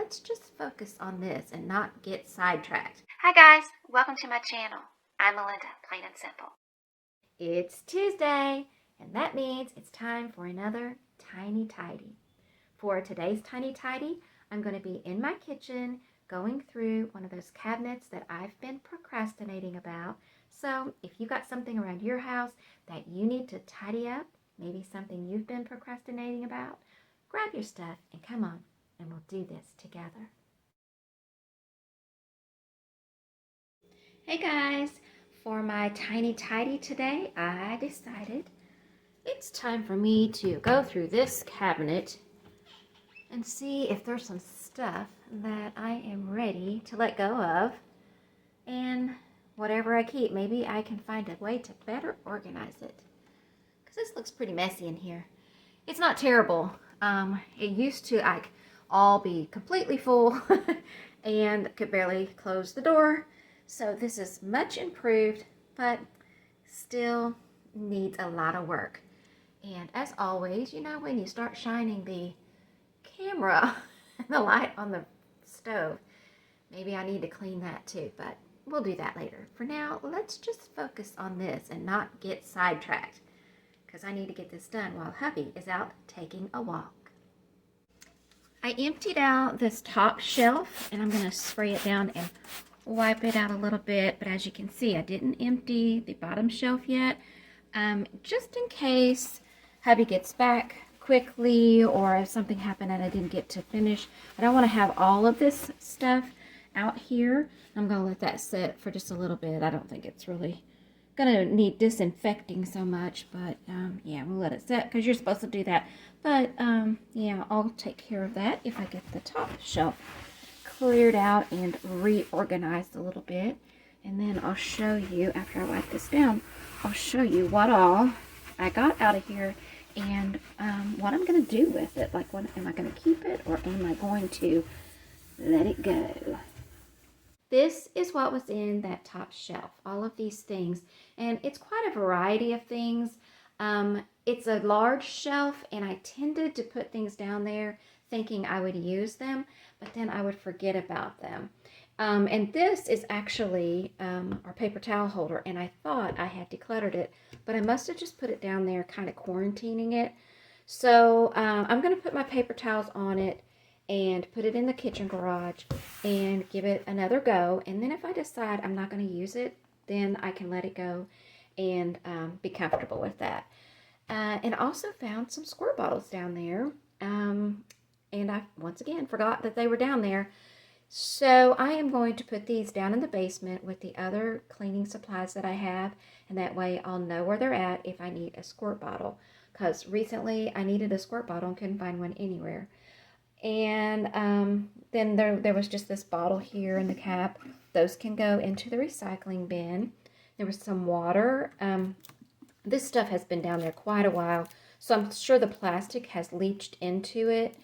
let's just focus on this and not get sidetracked. Hi guys, welcome to my channel. I'm Melinda, plain and simple. It's Tuesday, and that means it's time for another Tiny Tidy. For today's Tiny Tidy, I'm going to be in my kitchen going through one of those cabinets that I've been procrastinating about. So if you got something around your house that you need to tidy up, maybe something you've been procrastinating about, grab your stuff and come on, and we'll do this together. Hey guys, for my Tiny Tidy today, I decided it's time for me to go through this cabinet and see if there's some stuff that I am ready to let go of. And whatever I keep, maybe I can find a way to better organize it. Because this looks pretty messy in here. It's not terrible. It used to all be completely full and could barely close the door. So this is much improved, but still needs a lot of work. And as always, you know, when you start shining the camera and the light on the stove, maybe I need to clean that too, but we'll do that later. For now, let's just focus on this and not get sidetracked, because I need to get this done while hubby is out taking a walk. I emptied out this top shelf, and I'm going to spray it down and wipe it out a little bit, but as you can see, I didn't empty the bottom shelf yet, just in case hubby gets back quickly or if something happened and I didn't get to finish. I don't want to have all of this stuff out here. I'm going to let that sit for just a little bit. I don't think it's really going to need disinfecting so much, but yeah, we'll let it sit because you're supposed to do that. But yeah, I'll take care of that if I get the top shelf cleared out and reorganized a little bit. And then I'll show you, after I wipe this down, I'll show you what all I got out of here and what I'm going to do with it. Like, am I going to keep it or am I going to let it go? This is what was in that top shelf, all of these things. And it's quite a variety of things. It's a large shelf, and I tended to put things down there thinking I would use them, but then I would forget about them. And this is actually our paper towel holder, and I thought I had decluttered it, but I must have just put it down there kind of quarantining it. So I'm going to put my paper towels on it and put it in the kitchen garage and give it another go. And then if I decide I'm not going to use it, then I can let it go and be comfortable with that. And I also found some squirt bottles down there. And I, once again, forgot that they were down there. So I am going to put these down in the basement with the other cleaning supplies that I have. And that way I'll know where they're at if I need a squirt bottle. Because recently I needed a squirt bottle and couldn't find one anywhere. And then there was just this bottle here in the cap. Those can go into the recycling bin. There was some water. This stuff has been down there quite a while, so I'm sure the plastic has leached into it.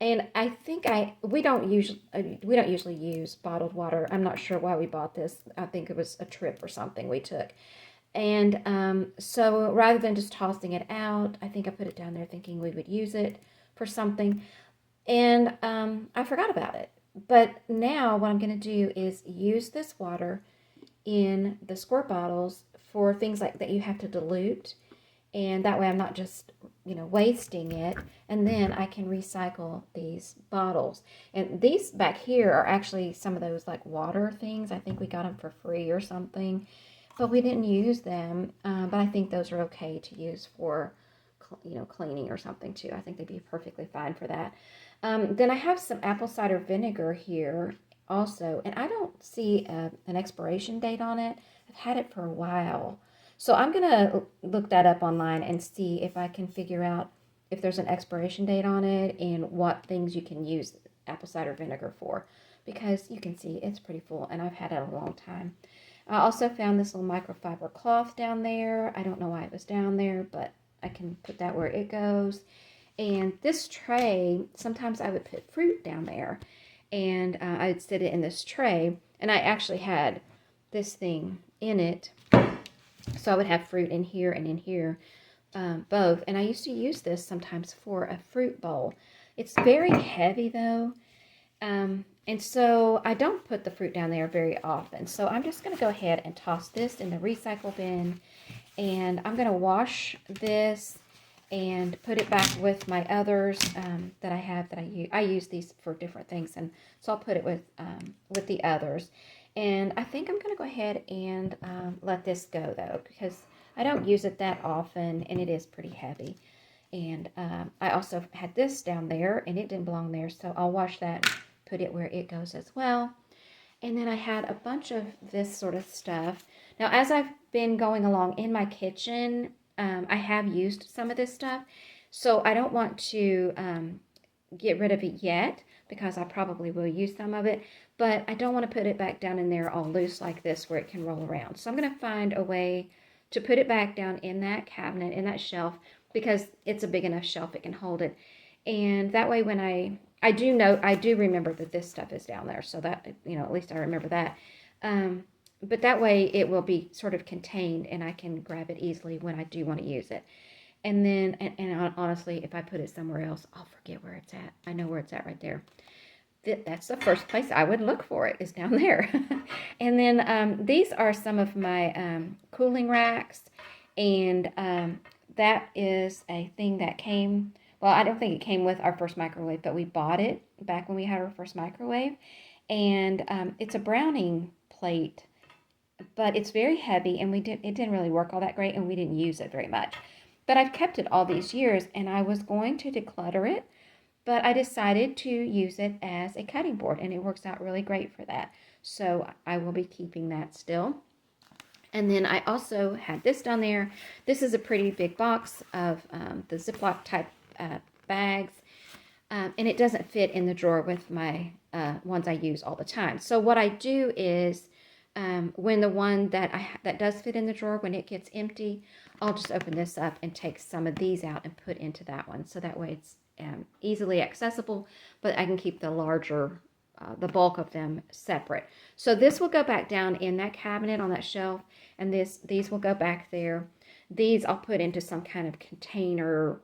And I think we don't usually use bottled water. I'm not sure why we bought this. I think it was a trip or something we took. And so rather than just tossing it out, I think I put it down there thinking we would use it for something. And I forgot about it. But now what I'm going to do is use this water in the squirt bottles for things like that you have to dilute. And that way I'm not just, wasting it. And then I can recycle these bottles. And these back here are actually some of those like water things. I think we got them for free or something. But we didn't use them. But I think those are okay to use for, cleaning or something too. I think they'd be perfectly fine for that. Then I have some apple cider vinegar here also. And I don't see an expiration date on it. I've had it for a while. So I'm going to look that up online and see if I can figure out if there's an expiration date on it and what things you can use apple cider vinegar for. Because you can see it's pretty full and I've had it a long time. I also found this little microfiber cloth down there. I don't know why it was down there, but I can put that where it goes. And this tray, sometimes I would put fruit down there. And I would sit it in this tray. And I actually had this thing in it. So I would have fruit in here and in here, both. And I used to use this sometimes for a fruit bowl. It's very heavy though. And so I don't put the fruit down there very often. So I'm just going to go ahead and toss this in the recycle bin. And I'm going to wash this and put it back with my others that I have that I use. I use these for different things. And so I'll put it with the others. And I think I'm going to go ahead and let this go, though, because I don't use it that often, and it is pretty heavy. And I also had this down there, and it didn't belong there, so I'll wash that and put it where it goes as well. And then I had a bunch of this sort of stuff. Now, as I've been going along in my kitchen, I have used some of this stuff, so I don't want to get rid of it yet, because I probably will use some of it, but I don't want to put it back down in there all loose like this where it can roll around. So I'm going to find a way to put it back down in that cabinet, in that shelf, because it's a big enough shelf it can hold it. And that way when I do remember that this stuff is down there, so that, at least I remember that. But that way it will be sort of contained and I can grab it easily when I do want to use it. And then, and honestly, if I put it somewhere else, I'll forget where it's at. I know where it's at right there. That's the first place I would look for it, is down there. And then these are some of my cooling racks. And that is a thing that came, well, I don't think it came with our first microwave, but we bought it back when we had our first microwave. And it's a browning plate, but it's very heavy, and it didn't really work all that great, and we didn't use it very much. But I've kept it all these years, and I was going to declutter it, but I decided to use it as a cutting board, and it works out really great for that. So I will be keeping that still. And then I also had this down there. This is a pretty big box of the Ziploc type bags, and it doesn't fit in the drawer with my ones I use all the time. So what I do is, when the one that does fit in the drawer, when it gets empty, I'll just open this up and take some of these out and put into that one. So that way it's easily accessible, but I can keep the larger, the bulk of them separate. So this will go back down in that cabinet on that shelf, and these will go back there. These I'll put into some kind of container,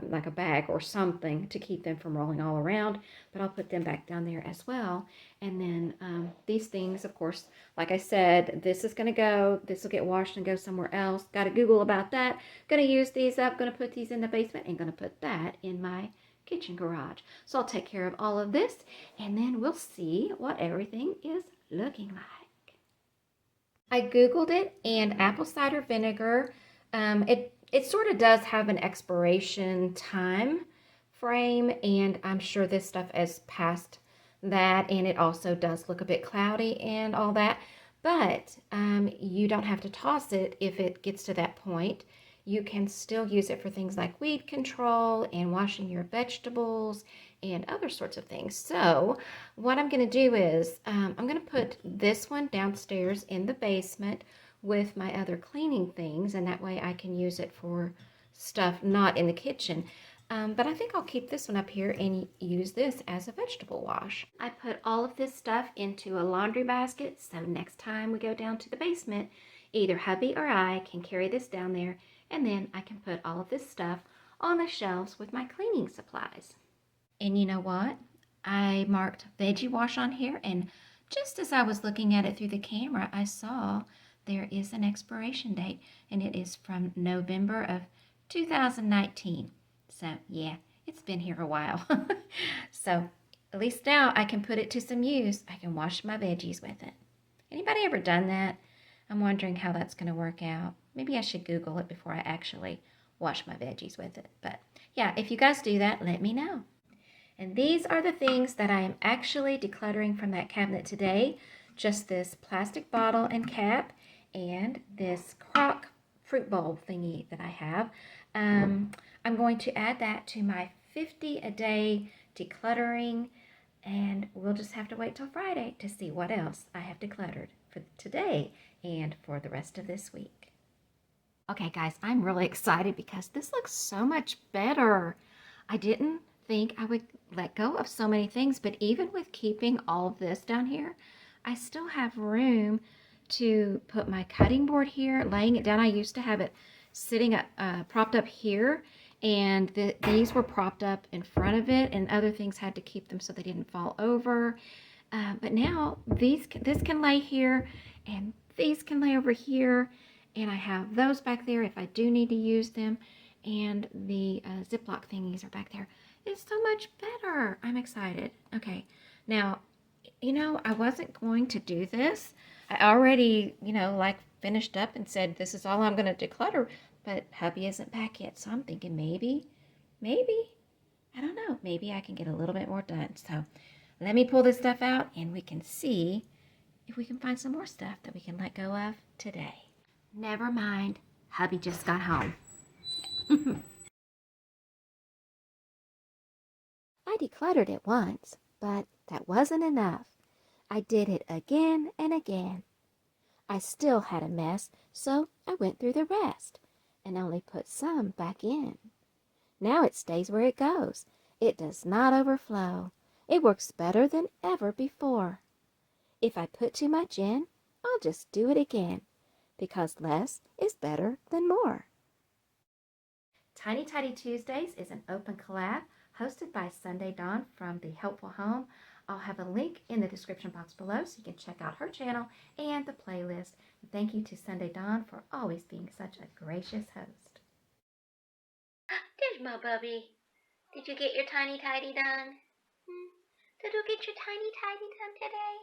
like a bag or something, to keep them from rolling all around, but I'll put them back down there as well. And then these things, of course, like I said, this is going to go, this will get washed and go somewhere else. Got to Google about that. Going to use these up, going to put these in the basement, and going to put that in my kitchen garage. So I'll take care of all of this, and then we'll see what everything is looking like. I Googled it, and apple cider vinegar, it sort of does have an expiration time frame, and I'm sure this stuff is past that, and it also does look a bit cloudy and all that, but you don't have to toss it if it gets to that point. You can still use it for things like weed control and washing your vegetables and other sorts of things. So what I'm going to do is I'm going to put this one downstairs in the basement with my other cleaning things, and that way I can use it for stuff not in the kitchen. But I think I'll keep this one up here and use this as a vegetable wash. I put all of this stuff into a laundry basket, so next time we go down to the basement, either hubby or I can carry this down there, and then I can put all of this stuff on the shelves with my cleaning supplies. And you know what? I marked veggie wash on here, and just as I was looking at it through the camera, I saw there is an expiration date, and it is from November of 2019. So yeah, it's been here a while. So at least now I can put it to some use. I can wash my veggies with it. Anybody ever done that? I'm wondering how that's going to work out. Maybe I should Google it before I actually wash my veggies with it. But yeah, if you guys do that, let me know. And these are the things that I am actually decluttering from that cabinet today. Just this plastic bottle and cap, and this crock fruit bowl thingy that I have. I'm going to add that to my 50 a day decluttering, and we'll just have to wait till Friday to see what else I have decluttered for today and for the rest of this week. Okay guys, I'm really excited because this looks so much better. I didn't think I would let go of so many things, but even with keeping all of this down here, I still have room to put my cutting board here, laying it down. I used to have it sitting propped up here, and these were propped up in front of it, and other things had to keep them so they didn't fall over. But now this can lay here, and these can lay over here, and I have those back there if I do need to use them, and the Ziploc thingies are back there. It's so much better. I'm excited. Okay, now, I wasn't going to do this. I already, like finished up and said this is all I'm going to declutter, but hubby isn't back yet, so I'm thinking maybe, I don't know, maybe I can get a little bit more done. So let me pull this stuff out and we can see if we can find some more stuff that we can let go of today. Never mind, hubby just got home. I decluttered it once, but that wasn't enough. I did it again and again. I still had a mess, so I went through the rest and only put some back in. Now it stays where it goes. It does not overflow. It works better than ever before. If I put too much in, I'll just do it again, because less is better than more. Tiny Tidy Tuesdays is an open collab hosted by Sunday Dawn from The Helpful Home. I'll have a link in the description box below so you can check out her channel and the playlist. Thank you to Sunday Dawn for always being such a gracious host. There's my bubby. Did you get your tiny tidy done? Did you get your tiny tidy done today?